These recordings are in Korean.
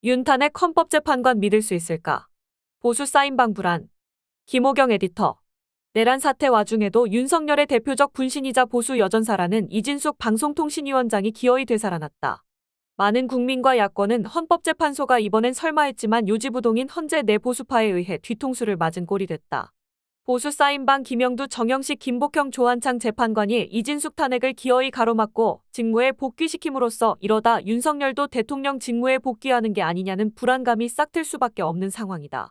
윤탄핵 헌법재판관 믿을 수 있을까? 보수 사인방 불안. 김호경 에디터. 내란 사태 와중에도 윤석열의 대표적 분신이자 보수 여전사라는 이진숙 방송통신위원장이 기어이 되살아났다. 많은 국민과 야권은 헌법재판소가 이번엔 설마 했지만 요지부동인 헌재 내 보수파에 의해 뒤통수를 맞은 꼴이 됐다. 보수 사인방 김영두, 정영식, 김복형, 조한창 재판관이 이진숙 탄핵을 기어이 가로막고 직무에 복귀시킴으로써 이러다 윤석열도 대통령 직무에 복귀하는 게 아니냐는 불안감이 싹틀 수밖에 없는 상황이다.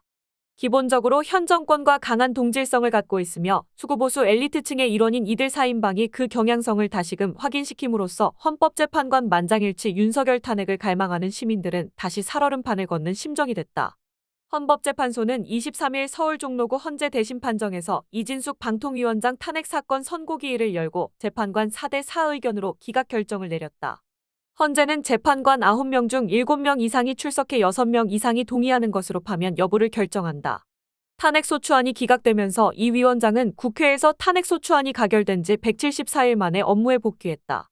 기본적으로 현 정권과 강한 동질성을 갖고 있으며 수구보수 엘리트층의 일원인 이들 사인방이 그 경향성을 다시금 확인시킴으로써 헌법재판관 만장일치 윤석열 탄핵을 갈망하는 시민들은 다시 살얼음판을 걷는 심정이 됐다. 헌법재판소는 23일 서울 종로구 헌재 대심 판정에서 이진숙 방통위원장 탄핵 사건 선고기일을 열고 재판관 4대4 의견으로 기각 결정을 내렸다. 헌재는 재판관 9명 중 7명 이상이 출석해 6명 이상이 동의하는 것으로 파면 여부를 결정한다. 탄핵소추안이 기각되면서 이 위원장은 국회에서 탄핵소추안이 가결된 지 174일 만에 업무에 복귀했다.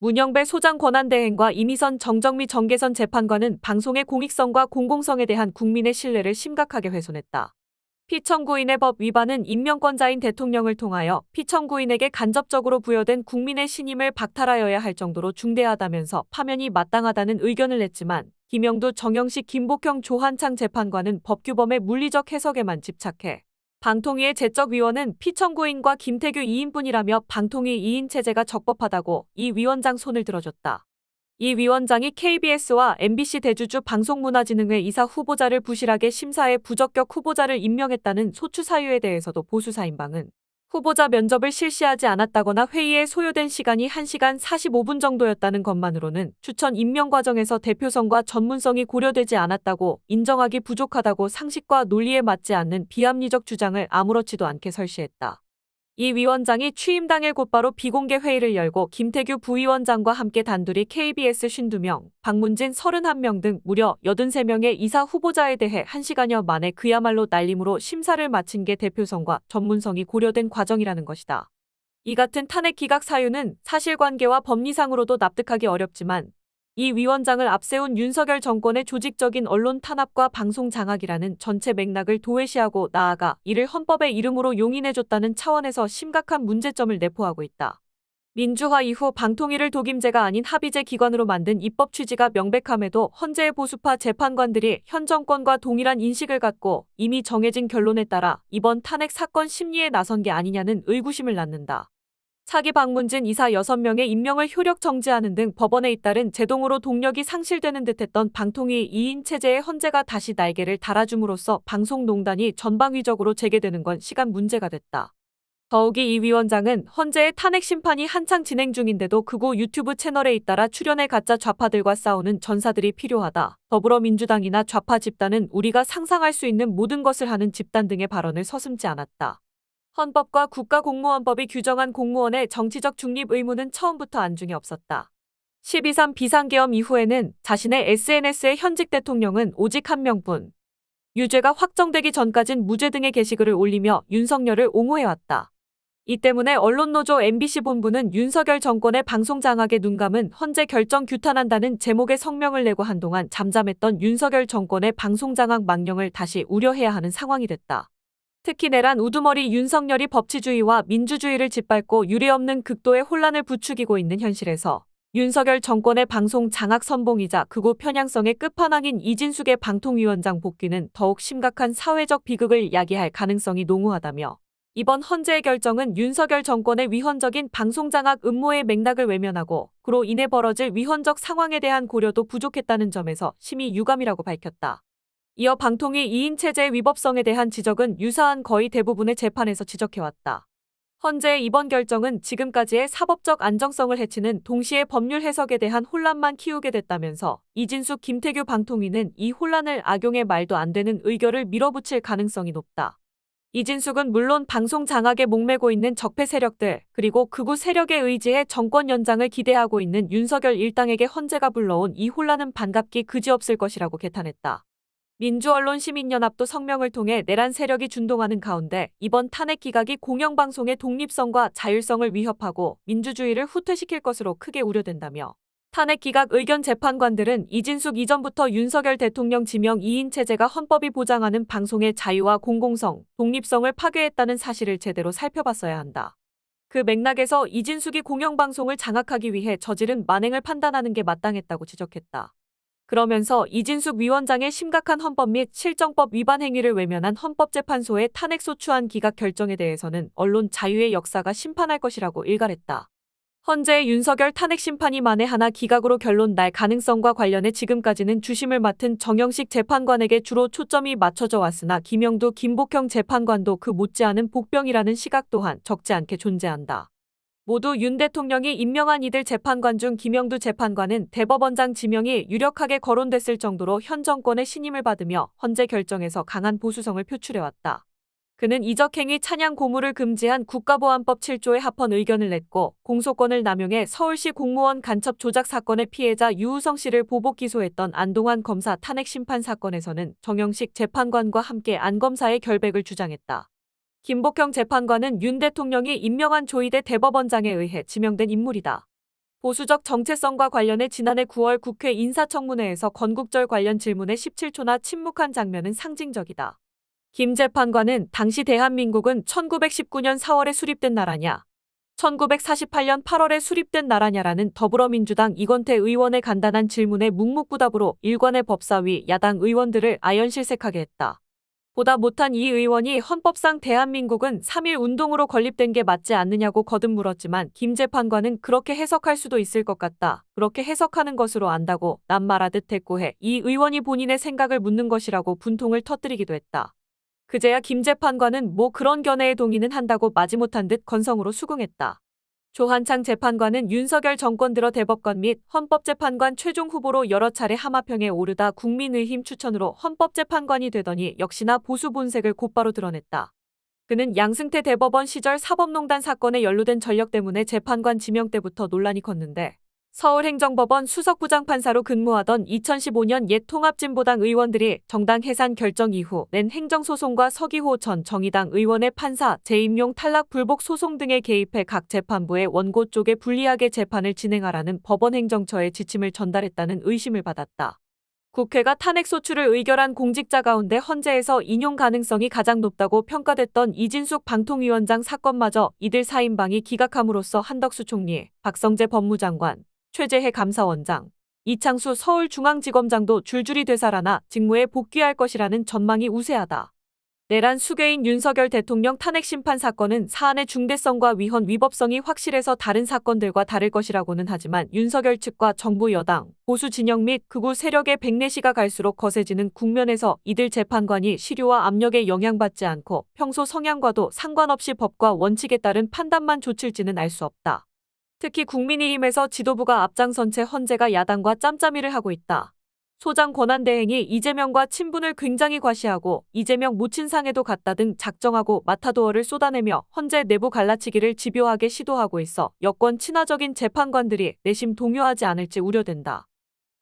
문영배 소장 권한대행과 이미선, 정정미, 정계선 재판관은 방송의 공익성과 공공성에 대한 국민의 신뢰를 심각하게 훼손했다. 피청구인의 법 위반은 임명권자인 대통령을 통하여 피청구인에게 간접적으로 부여된 국민의 신임을 박탈하여야 할 정도로 중대하다면서 파면이 마땅하다는 의견을 냈지만 김영두, 정영식, 김복형, 조한창 재판관은 법규범의 물리적 해석에만 집착해 방통위의 제적위원은 피청구인과 김태규 2인뿐이라며 방통위 2인 체제가 적법하다고 이 위원장 손을 들어줬다. 이 위원장이 KBS와 MBC 대주주 방송문화진흥회 이사 후보자를 부실하게 심사해 부적격 후보자를 임명했다는 소추 사유에 대해서도 보수 사인방은 후보자 면접을 실시하지 않았다거나 회의에 소요된 시간이 1시간 45분 정도였다는 것만으로는 추천 임명 과정에서 대표성과 전문성이 고려되지 않았다고 인정하기 부족하다고 상식과 논리에 맞지 않는 비합리적 주장을 아무렇지도 않게 설시했다. 이 위원장이 취임 당일 곧바로 비공개 회의를 열고 김태규 부위원장과 함께 단둘이 KBS 52명, 박문진 31명 등 무려 83명의 이사 후보자에 대해 1시간여 만에 그야말로 날림으로 심사를 마친 게 대표성과 전문성이 고려된 과정이라는 것이다. 이 같은 탄핵 기각 사유는 사실관계와 법리상으로도 납득하기 어렵지만 이 위원장을 앞세운 윤석열 정권의 조직적인 언론 탄압과 방송 장악이라는 전체 맥락을 도외시하고 나아가 이를 헌법의 이름으로 용인해줬다는 차원에서 심각한 문제점을 내포하고 있다. 민주화 이후 방통위를 독임제가 아닌 합의제 기관으로 만든 입법 취지가 명백함에도 헌재의 보수파 재판관들이 현 정권과 동일한 인식을 갖고 이미 정해진 결론에 따라 이번 탄핵 사건 심리에 나선 게 아니냐는 의구심을 낳는다. 차기 박문진 이사 6명의 임명을 효력 정지하는 등 법원에 잇따른 제동으로 동력이 상실되는 듯했던 방통위 2인 체제의 헌재가 다시 날개를 달아줌으로써 방송농단이 전방위적으로 재개되는 건 시간 문제가 됐다. 더욱이 이 위원장은 헌재의 탄핵 심판이 한창 진행 중인데도 극우 유튜브 채널에 잇따라 출연해 가짜 좌파들과 싸우는 전사들이 필요하다. 더불어민주당이나 좌파 집단은 우리가 상상할 수 있는 모든 것을 하는 집단 등의 발언을 서슴지 않았다. 헌법과 국가공무원법이 규정한 공무원의 정치적 중립 의무는 처음부터 안중에 없었다. 12.3 비상계엄 이후에는 자신의 SNS에 현직 대통령은 오직 한 명뿐, 유죄가 확정되기 전까진 무죄 등의 게시글을 올리며 윤석열을 옹호해왔다. 이 때문에 언론노조 MBC 본부는 윤석열 정권의 방송 장악에 눈감은 헌재 결정 규탄한다는 제목의 성명을 내고 한동안 잠잠했던 윤석열 정권의 방송 장악 망령을 다시 우려해야 하는 상황이 됐다. 특히 내란 우두머리 윤석열이 법치주의와 민주주의를 짓밟고 유례없는 극도의 혼란을 부추기고 있는 현실에서 윤석열 정권의 방송 장악 선봉이자 극우 편향성의 끝판왕인 이진숙의 방통위원장 복귀는 더욱 심각한 사회적 비극을 야기할 가능성이 농후하다며 이번 헌재의 결정은 윤석열 정권의 위헌적인 방송 장악 음모의 맥락을 외면하고 그로 인해 벌어질 위헌적 상황에 대한 고려도 부족했다는 점에서 심히 유감이라고 밝혔다. 이어 방통위 2인 체제의 위법성에 대한 지적은 유사한 거의 대부분의 재판에서 지적해왔다. 헌재의 이번 결정은 지금까지의 사법적 안정성을 해치는 동시에 법률 해석에 대한 혼란만 키우게 됐다면서 이진숙, 김태규 방통위는 이 혼란을 악용해 말도 안 되는 의결을 밀어붙일 가능성이 높다. 이진숙은 물론 방송 장악에 목매고 있는 적폐 세력들 그리고 극우 세력에 의지해 정권 연장을 기대하고 있는 윤석열 일당에게 헌재가 불러온 이 혼란은 반갑기 그지없을 것이라고 개탄했다. 민주언론시민연합도 성명을 통해 내란 세력이 준동하는 가운데 이번 탄핵 기각이 공영방송의 독립성과 자율성을 위협하고 민주주의를 후퇴시킬 것으로 크게 우려된다며 탄핵 기각 의견 재판관들은 이진숙 이전부터 윤석열 대통령 지명 2인 체제가 헌법이 보장하는 방송의 자유와 공공성, 독립성을 파괴했다는 사실을 제대로 살펴봤어야 한다. 그 맥락에서 이진숙이 공영방송을 장악하기 위해 저지른 만행을 판단하는 게 마땅했다고 지적했다. 그러면서 이진숙 위원장의 심각한 헌법 및 실정법 위반 행위를 외면한 헌법재판소의 탄핵소추안 기각 결정에 대해서는 언론 자유의 역사가 심판할 것이라고 일갈했다. 헌재의 윤석열 탄핵 심판이 만에 하나 기각으로 결론 날 가능성과 관련해 지금까지는 주심을 맡은 정영식 재판관에게 주로 초점이 맞춰져 왔으나 김영두, 김복형 재판관도 그 못지않은 복병이라는 시각 또한 적지 않게 존재한다. 모두 윤 대통령이 임명한 이들 재판관 중 김영두 재판관은 대법원장 지명이 유력하게 거론됐을 정도로 현 정권의 신임을 받으며 헌재 결정에서 강한 보수성을 표출해왔다. 그는 이적행위 찬양 고무를 금지한 국가보안법 7조에 합헌 의견을 냈고 공소권을 남용해 서울시 공무원 간첩 조작 사건의 피해자 유우성 씨를 보복 기소했던 안동환 검사 탄핵 심판 사건에서는 정영식 재판관과 함께 안 검사의 결백을 주장했다. 김복형 재판관은 윤 대통령이 임명한 조희대 대법원장에 의해 지명된 인물이다. 보수적 정체성과 관련해 지난해 9월 국회 인사청문회에서 건국절 관련 질문에 17초나 침묵한 장면은 상징적이다. 김 재판관은 당시 대한민국은 1919년 4월에 수립된 나라냐, 1948년 8월에 수립된 나라냐라는 더불어민주당 이건태 의원의 간단한 질문에 묵묵부답으로 일관의 법사위 야당 의원들을 아연실색하게 했다. 보다 못한 이 의원이 헌법상 대한민국은 3.1 운동으로 건립된 게 맞지 않느냐고 거듭 물었지만 김 재판관은 그렇게 해석할 수도 있을 것 같다. 그렇게 해석하는 것으로 안다고 남 말하듯 대꾸해 이 의원이 본인의 생각을 묻는 것이라고 분통을 터뜨리기도 했다. 그제야 김 재판관은 뭐 그런 견해에 동의는 한다고 마지못한 듯 건성으로 수긍했다. 조한창 재판관은 윤석열 정권 들어 대법관 및 헌법재판관 최종 후보로 여러 차례 하마평에 오르다 국민의힘 추천으로 헌법재판관이 되더니 역시나 보수 본색을 곧바로 드러냈다. 그는 양승태 대법원 시절 사법농단 사건에 연루된 전력 때문에 재판관 지명 때부터 논란이 컸는데 서울행정법원 수석부장판사로 근무하던 2015년 옛 통합진보당 의원들이 정당 해산 결정 이후 낸 행정소송과 서기호 전 정의당 의원의 판사 재임용 탈락 불복 소송 등에 개입해 각 재판부의 원고 쪽에 불리하게 재판을 진행하라는 법원행정처의 지침을 전달했다는 의심을 받았다. 국회가 탄핵소추를 의결한 공직자 가운데 헌재에서 인용 가능성이 가장 높다고 평가됐던 이진숙 방통위원장 사건마저 이들 4인방이 기각함으로써 한덕수 총리, 박성재 법무장관, 최재해 감사원장, 이창수 서울중앙지검장도 줄줄이 되살아나 직무에 복귀할 것이라는 전망이 우세하다. 내란 수괴인 윤석열 대통령 탄핵 심판 사건은 사안의 중대성과 위헌 위법성이 확실해서 다른 사건들과 다를 것이라고는 하지만 윤석열 측과 정부 여당, 보수 진영 및 극우 세력의 백내시가 갈수록 거세지는 국면에서 이들 재판관이 시류와 압력에 영향받지 않고 평소 성향과도 상관없이 법과 원칙에 따른 판단만 조칠지는 알 수 없다. 특히 국민의힘에서 지도부가 앞장선 채 헌재가 야당과 짬짬이를 하고 있다. 소장 권한대행이 이재명과 친분을 굉장히 과시하고 이재명 모친상에도 갔다 등 작정하고 마타도어를 쏟아내며 헌재 내부 갈라치기를 집요하게 시도하고 있어 여권 친화적인 재판관들이 내심 동요하지 않을지 우려된다.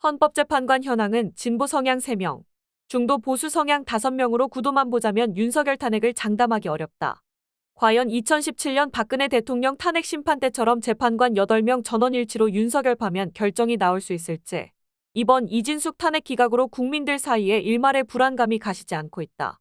헌법재판관 현황은 진보 성향 3명, 중도 보수 성향 5명으로 구도만 보자면 윤석열 탄핵을 장담하기 어렵다. 과연 2017년 박근혜 대통령 탄핵 심판 때처럼 재판관 8명 전원일치로 윤석열 파면 결정이 나올 수 있을지. 이번 이진숙 탄핵 기각으로 국민들 사이에 일말의 불안감이 가시지 않고 있다.